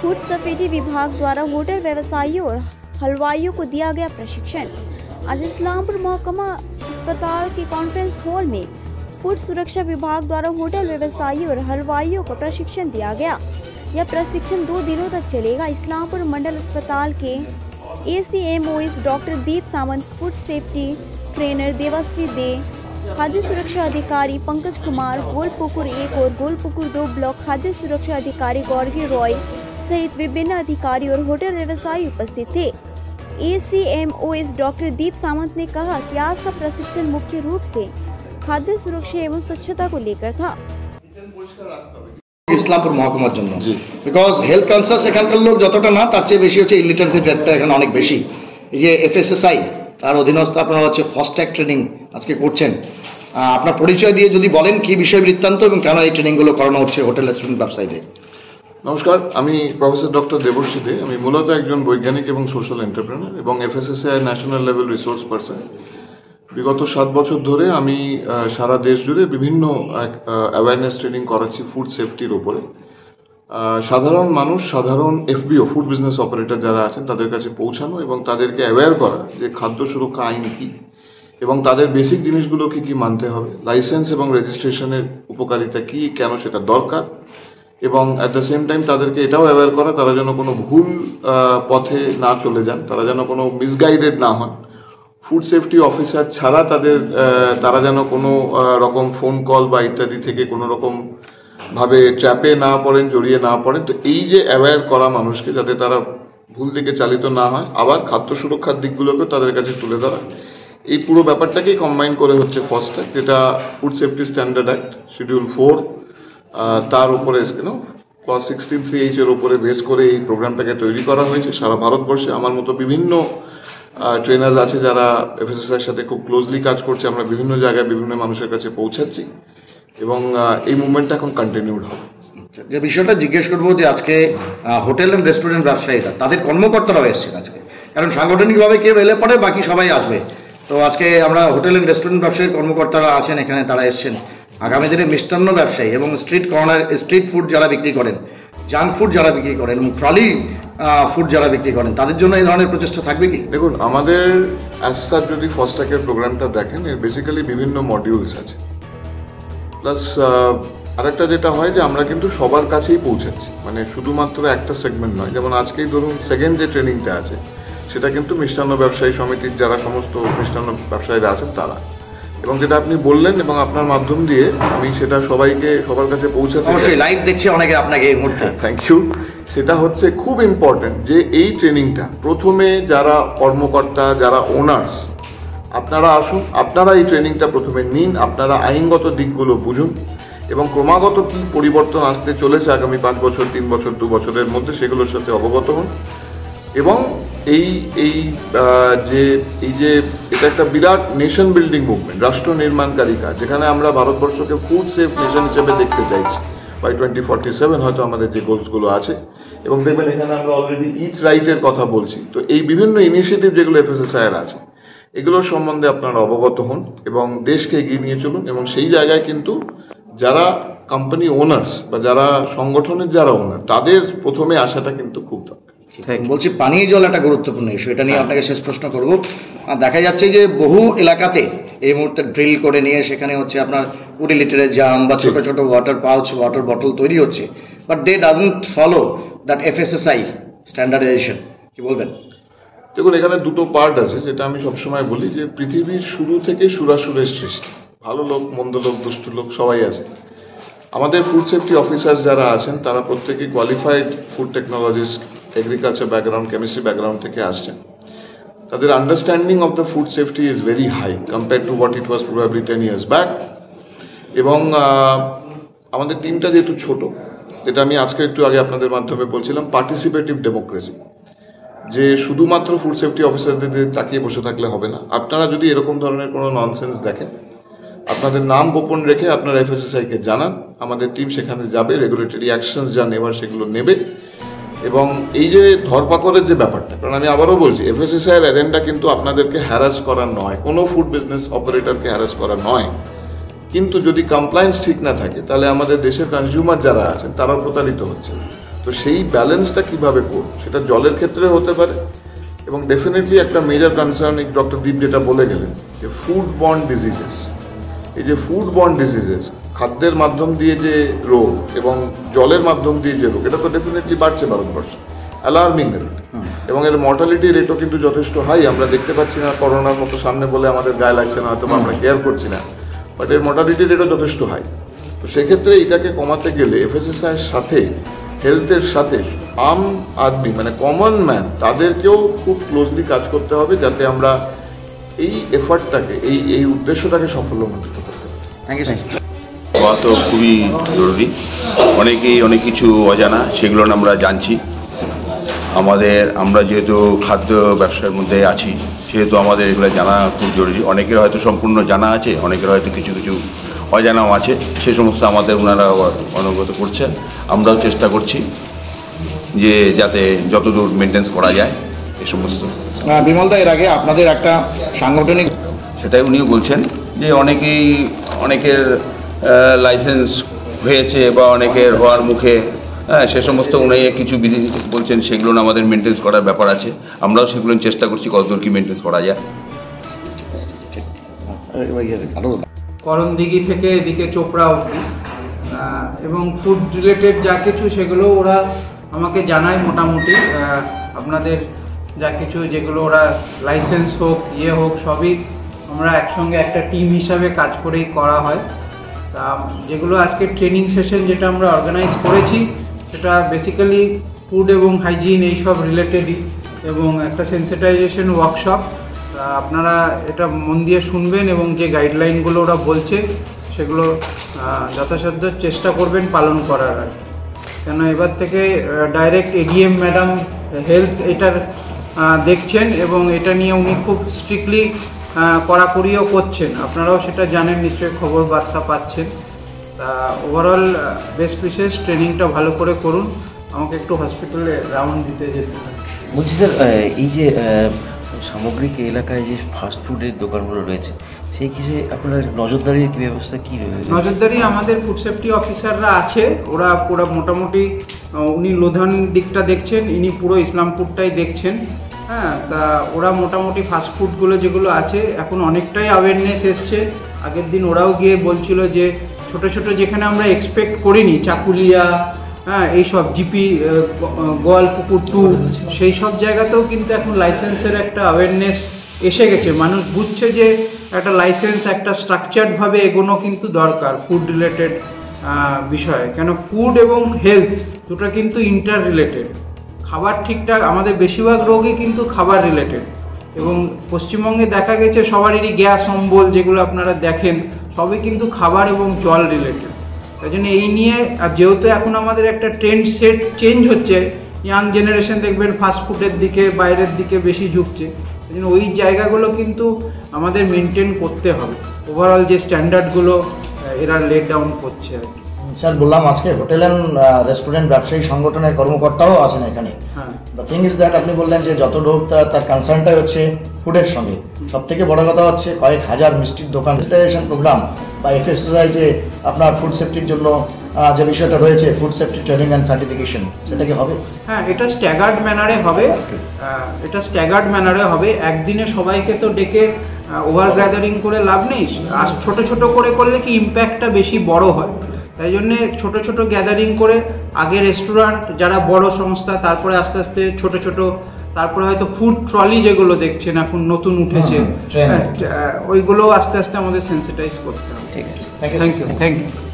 Food safety विभाग द्वारा hotel व्यवसायियों और हलवाइयों को दिया गया प्रशिक्षण। आज इस्लामपुर महकमा अस्पताल के कॉन्फ्रेंस हॉल में फूड सुरक्षा विभाग द्वारा होटल व्यवसायियों और हलवाइयों को प्रशिक्षण दिया गया। यह प्रशिक्षण 2 दिनों तक चलेगा। इस्लामपुर मंडल अस्पताल के ACMOS डॉक्टर दीप Sawant, food safety trainer Debasree दे, खाद्य सुरक्षा अधिकारी पंकज कुमार, गोलपुकुर 1 और गोलपुकुर 2 ब्लॉक खाद्य सुरक्षा अधिकारी गौरगी रॉय सहित विभिन्न अधिकारी और होटल व्यवसायी उपस्थित थे। ACMOS डॉक्टर दीप सावंत ने कहा कि आज का प्रशिक्षण मुख्य रूप से खाद्य सुरक्षा एवं स्वच्छता को लेकर था। ইসলামপুর মহকুমার জন্য বিকজ হেলথ কনসাস এখানকার লোক যতটা না তার চেয়ে বেশি হচ্ছে ইলিটারেসি রেটটা এখানে অনেক বেশি। এই যে FSSAI তার অধীনস্থ আপনারা হচ্ছে ফাস্ট ট্র্যাক ট্রেনিং আজকে করছেন, আপনার পরিচয় দিয়ে যদি বলেন কি বিষয় বৃত্তান্ত এবং কেন এই ট্রেনিংগুলো করানো হচ্ছে হোটেল রেস্টুরেন্ট ব্যবসায়ীতে। নমস্কার, আমি প্রফেসর ডক্টর দেবশ্রী দে। আমি মূলত একজন বৈজ্ঞানিক এবং সোশ্যাল এন্টারপ্রেনার এবং FSSAI national level resource person. বিগত 7 বছর ধরে আমি সারা দেশ জুড়ে বিভিন্ন অ্যাওয়ারনেস ট্রেনিং করাচ্ছি ফুড সেফটির উপরে। সাধারণ মানুষ, সাধারণ FBO ফুড বিজনেস অপারেটর যারা আছেন তাদের কাছে পৌঁছানো এবং তাদেরকে অ্যাওয়্যার করা যে খাদ্য সুরক্ষা আইন কী এবং তাদের বেসিক জিনিসগুলো কী কী মানতে হবে, লাইসেন্স এবং রেজিস্ট্রেশনের উপকারিতা কী, কেন সেটা দরকার, এবং অ্যাট দ্য সেম টাইম তাদেরকে এটাও অ্যাওয়্যার করা তারা যেন কোনো ভুল পথে না চলে যান, তারা যেন কোনো মিসগাইডেড না হন। ফুড সেফটি অফিসার ছাড়া তারা যেন কোনো রকম ফোন কল বা ইত্যাদি থেকে কোনো রকম ভাবে ট্র্যাপে না পড়েন, জড়িয়ে না পড়েন। তো এই যে অ্যাওয়্যার করা মানুষকে যাতে তারা ভুল দিকে চালিত না হয়, আবার খাদ্য সুরক্ষার দিকগুলোকেও তাদের কাছে তুলে ধরা, এই পুরো ব্যাপারটাকেই কম্বাইন করে হচ্ছে ফাস্ট ট্র্যাক, যেটা food safety standard act schedule 4 তার উপরে ক্লজ 16(3)(h) এর উপরে বেস করে এই প্রোগ্রামটাকে তৈরি করা হয়েছে। সারা ভারতবর্ষে আমার মতো বিভিন্ন ট্রেনার্স আছে যারা FSSAI এর সাথে খুব ক্লোজলি কাজ করছে। আমরা বিভিন্ন জায়গায় বিভিন্ন মানুষের কাছে পৌঁছাচ্ছি এবং এই মুভমেন্টটা এখন কন্টিনিউড হবে। যে বিষয়টা জিজ্ঞেস করবো যে আজকে হোটেল এন্ড রেস্টুরেন্ট ব্যবসায়ীরা তাদের কর্মকর্তারাও এসেছেন আজকে, কারণ সাংগঠনিকভাবে কেউ এলে পরে বাকি সবাই আসবে। তো আজকে আমরা হোটেল এন্ড রেস্টুরেন্ট ব্যবসায়ীর কর্মকর্তারা আছেন এখানে, তারা এসেছেন। আগামী দিনে মিষ্টান্ন ব্যবসায়ী এবং স্ট্রিট ফুড যারা বিক্রি করেন, জাঙ্ক ফুড যারা বিক্রি করেন, ট্রলি ফুড যারা বিক্রি করেন, তাদের জন্য এই ধরনের প্রচেষ্টা থাকবে কি? দেখুন, আমাদের অ্যাজ সাচ যদি ফাস্ট ট্র্যাকের প্রোগ্রামটা দেখেন, এর বেসিক্যালি বিভিন্ন মডিউলস আছে। প্লাস আরেকটা যেটা হয় যে আমরা কিন্তু সবার কাছেই পৌঁছাচ্ছি, মানে শুধুমাত্র একটা সেগমেন্ট নয়। যেমন আজকেই ধরুন সেকেন্ড যে ট্রেনিংটা আছে সেটা কিন্তু মিষ্টান্ন ব্যবসায়ী সমিতির যারা সমস্ত মিষ্টান্ন ব্যবসায়ীরা আছেন তারা, এবং যেটা আপনি বললেন এবং আপনার মাধ্যম দিয়ে আমি সেটা সবার কাছে পৌঁছাতে অবশ্যই লাইভ দেখছি অনেকে আপনাকে এই মুহূর্তে। Thank you. সেটা হচ্ছে খুব ইম্পর্টেন্ট যে এই ট্রেনিংটা প্রথমে যারা কর্মকর্তা, যারা ওনার্স, আপনারা আসুন, আপনারা এই ট্রেনিংটা প্রথমে নিন, আপনারা আইনগত দিকগুলো বুঝুন এবং ক্রমাগত কি পরিবর্তন আসতে চলেছে আগামী 5 বছর, 3 বছর, 2 বছরের মধ্যে সেগুলোর সাথে অবগত হন। এবং এটা একটা বিরাট নেশন বিল্ডিং মুভমেন্ট, রাষ্ট্র নির্মাণকারী কাজ, যেখানে আমরা ভারতবর্ষকে ফুড সেফ নেশন হিসেবে দেখতে চাইছি বাই 2047 হয়তো আমাদের যে গোলসগুলো আছে। এবং দেখবেন এখানে আমরা অলরেডি ইট রাইটের কথা বলছি। তো এই বিভিন্ন ইনিশিয়েটিভ যেগুলো FSSAI এর আছে এগুলোর সম্বন্ধে আপনারা অবগত হন এবং দেশকে এগিয়ে নিয়ে চলুন। এবং সেই জায়গায় কিন্তু যারা কোম্পানি ওনার্স বা যারা সংগঠনের যারা ওনার, তাদের প্রথমে আসাটা কিন্তু খুব দরকার। বলছি পানীয় জল একটা গুরুত্বপূর্ণ ইস্যু, এটা নিয়ে আপনাকে শেষ প্রশ্ন করব। দেখা যাচ্ছে যে বহু এলাকাতে এই মুহূর্তে ড্রিল করে নিয়ে সেখানে হচ্ছে আপনার 20 লিটারের জাম বা ছোট ছোট ওয়াটার পাউচ, ওয়াটার বটল তৈরি হচ্ছে, but they doesn't follow that FSSAI standardization. কি বলবেন? দেখুন, এখানে দুটো পার্ট আছে, যেটা আমি সবসময় বলি যে পৃথিবীর শুরু থেকে সুরাসুরের সৃষ্টি, ভালো লোক, মন্দ লোক, দুষ্ট লোক সবাই আছে। আমাদের ফুড সেফটি অফিসার্স যারা আছেন তারা প্রত্যেকেই qualified food technologist, agriculture background, chemistry background থেকে আসছেন। তাদের understanding of the food safety is very high compare to what it was probably 10 years back. এবং আমাদের টিমটা যেহেতু ছোট, যেটা আমি আজকে একটু আগে আপনাদের মাধ্যমে বলছিলাম, পার্টিসিপেটিভ ডেমোক্রেসি, যে শুধুমাত্র ফুড সেফটি অফিসারদের তাকিয়ে বসে থাকলে হবে না। আপনারা যদি এরকম ধরনের কোনো ননসেন্স দেখেন, আপনাদের নাম গোপন রেখে আপনারা FSSAI-কে জানান, আমাদের টিম সেখানে যাবে, রেগুলেটরি অ্যাকশনস যা নেবার সেগুলো নেবে। এবং এই যে ধরপাকড়ের যে ব্যাপারটা, কারণ আমি আবারও বলছি FSSAI-এর এজেন্ডা কিন্তু আপনাদেরকে হ্যারাস করা নয়, কোনো ফুড বিজনেস অপারেটরকে হ্যারাস করা নয়, কিন্তু যদি কমপ্লায়েন্স ঠিক না থাকে তাহলে আমাদের দেশের কনজিউমার যারা আছেন তারাও প্রতারিত হচ্ছে। তো সেই ব্যালেন্সটা কিভাবে করব, সেটা জলের ক্ষেত্রে হতে পারে এবং ডেফিনেটলি একটা মেজর কনসার্ন ডক্টর দীপ যেটা বলে গেলেন যে ফুড বর্ন ডিজিজেস, এই যে ফুড বর্ন ডিজিজেস, খাদ্যের মাধ্যম দিয়ে যে রোগ এবং জলের মাধ্যম দিয়ে যে রোগ, এটা তো ডেফিনেটলি বাড়ছে ভারতবর্ষে অ্যালার্মিং রেট, এবং এর মর্টালিটি রেটও কিন্তু যথেষ্ট হাই। আমরা দেখতে পাচ্ছি না করোনার মতো সামনে বলে আমাদের গায়ে লাগছে না, হয়তো আমরা কেয়ার করছি না, বাট এর মর্টালিটি রেটও যথেষ্ট হাই। তো সেক্ষেত্রে এটাকে কমাতে গেলে এফএসএসআই এর সাথে হেলথের সাথে আম আদমি মানে কমন ম্যান তাদেরকেও খুব ক্লোজলি কাজ করতে হবে যাতে আমরা এই এফার্টটাকে এই উদ্দেশ্যটাকে সাফল্যমণ্ডিত করতে পারি। Thank you sir. হওয়া তো খুবই জরুরি, অনেকেই অনেক কিছু অজানা, সেগুলো আমরা জানছি। আমরা যেহেতু খাদ্য ব্যবসার মধ্যে আছি সেহেতু আমাদের এগুলো জানা খুব জরুরি। অনেকের হয়তো সম্পূর্ণ জানা আছে, অনেকের হয়তো কিছু কিছু অজানাও আছে, সে সমস্ত আমাদের ওনারা অনগত করছেন। আমরাও চেষ্টা করছি যে যাতে যতদূর মেনটেন্স করা যায় এ সমস্ত। বিমলদা, এর আগে আপনাদের একটা সাংগঠনিক, সেটাই উনিও বলছেন যে অনেকের লাইসেন্স হয়েছে বা অনেকের হওয়ার মুখে, সে সমস্ত উনি কিছু বিধি বলছেন, সেগুলো আমাদের মেনটেন্স করার ব্যাপার আছে। আমরাও সেগুলো চেষ্টা করছি কতদূর কি মেনটেন্স করা যায়। করণদিঘি থেকে এদিকে চোপড়া অবধি এবং ফুড রিলেটেড যা কিছু সেগুলো ওরা আমাকে জানায় মোটামুটি। আপনাদের যা কিছু যেগুলো ওরা লাইসেন্স হোক হোক সবই আমরা একসঙ্গে একটা টিম হিসাবে কাজ করেই করা হয়। তা যেগুলো আজকে ট্রেনিং সেশন যেটা আমরা অর্গানাইজ করেছি সেটা বেসিক্যালি ফুড এবং হাইজিন এইসব রিলেটেডই, এবং একটা সেন্সিটাইজেশন ওয়ার্কশপ। আপনারা এটা মন দিয়ে শুনবেন এবং যে গাইডলাইনগুলো ওরা বলছে সেগুলো যথাসাধ্য চেষ্টা করবেন পালন করার আর কি। কেন এবার থেকে ডাইরেক্ট এডিএম ম্যাডাম হেলথ এটার দেখছেন এবং এটা নিয়ে উনি খুব স্ট্রিক্টলি কড়াকড়িও করছেন। আপনারাও সেটা জানেন, নিশ্চয়ই খবর বার্তা পাচ্ছেন। তা ওভারঅল বেস্ট উইশেস, ট্রেনিংটা ভালো করে করুন। আমাকে একটু হসপিটালে রাউন্ড দিতে যেতে হবে। বলছি স্যার, এই যে সামগ্রিক এলাকায় যে ফাস্টফুডের দোকানগুলো রয়েছে সেই কিছু আপনার নজরদারির কি ব্যবস্থা কী রয়েছে? নজরদারি আমাদের ফুড সেফটি অফিসাররা আছে, ওরা পুরো মোটামুটি উনি লোধান দিকটা দেখছেন, ইনি পুরো ইসলামপুরটাই দেখছেন। হ্যাঁ, তা ওরা মোটামুটি ফাস্টফুডগুলো যেগুলো আছে এখন অনেকটাই অ্যাওয়ারনেস এসছে। আগের দিন ওরাও গিয়ে বলছিল যে ছোট ছোট যেখানে আমরা এক্সপেক্ট করিনি, চাকুলিয়া, হ্যাঁ, এইসব জিপি, গোয়ালপুকুর 2, সেই সব জায়গাতেও কিন্তু এখন লাইসেন্সের একটা অ্যাওয়ারনেস এসে গেছে। মানুষ বুঝছে যে একটা লাইসেন্স একটা স্ট্রাকচার্ডভাবে এগোনো কিন্তু দরকার ফুড রিলেটেড বিষয়ে। কেন ফুড এবং হেলথ দুটো কিন্তু ইন্টার রিলেটেড। খাবার ঠিকঠাক, আমাদের বেশিরভাগ রোগই কিন্তু খাবার রিলেটেড, এবং পশ্চিমবঙ্গে দেখা গেছে সবারই গ্যাস অম্বল যেগুলো আপনারা দেখেন সবই কিন্তু খাবার এবং জল রিলেটেড। তাই জন্য এই নিয়ে, আর যেহেতু এখন আমাদের একটা ট্রেন্ড সেট চেঞ্জ হচ্ছে, ইয়াং জেনারেশন দেখবেন ফাস্টফুডের দিকে বাইরের দিকে বেশি ঝুঁকছে, সেই জন্য ওই জায়গাগুলো কিন্তু আমাদের মেনটেন করতে হবে। ওভারঅল যে স্ট্যান্ডার্ডগুলো এরা লেট ডাউন করছে আর কি। স্যার, বললাম আজকে হোটেল অ্যান্ড রেস্টুরেন্ট ব্যবসায়ী সংগঠনের কর্মকর্তারাও আছেন এখানে। দ্য থিং ইজ দ্যাট, আপনি বললেন যে যত লোক তার কনসার্নটাই হচ্ছে ফুডের সঙ্গে। সব থেকে বড় কথা হচ্ছে কয়েক হাজার মিষ্টির দোকান সেনিটাইজেশন প্রোগ্রাম বা এফএসএসআই যে আপনার ফুড সেফটির জন্য যে বিষয়টা রয়েছে, food safety training and certification, সেটা কি হবে? হ্যাঁ, এটা স্ট্যাগার্ড ম্যানারে হবে। একদিনে সবাইকে তো ডেকে ওভার গ্যাদারিং করে লাভ নেই। আর ছোট ছোট করে করলে কি ইম্প্যাক্টটা বেশি বড় হয়। তাই জন্যে ছোট ছোট গ্যাদারিং করে আগে রেস্টুরেন্ট যারা বড় সংস্থা, তারপরে আস্তে আস্তে ছোট ছোট, তারপরে হয়তো ফুড ট্রলি যেগুলো দেখছেন এখন নতুন উঠেছে, ওইগুলো আস্তে আস্তে আমাদের সেন্সিটাইজ করতে হবে। ঠিক আছে, থ্যাংক ইউ।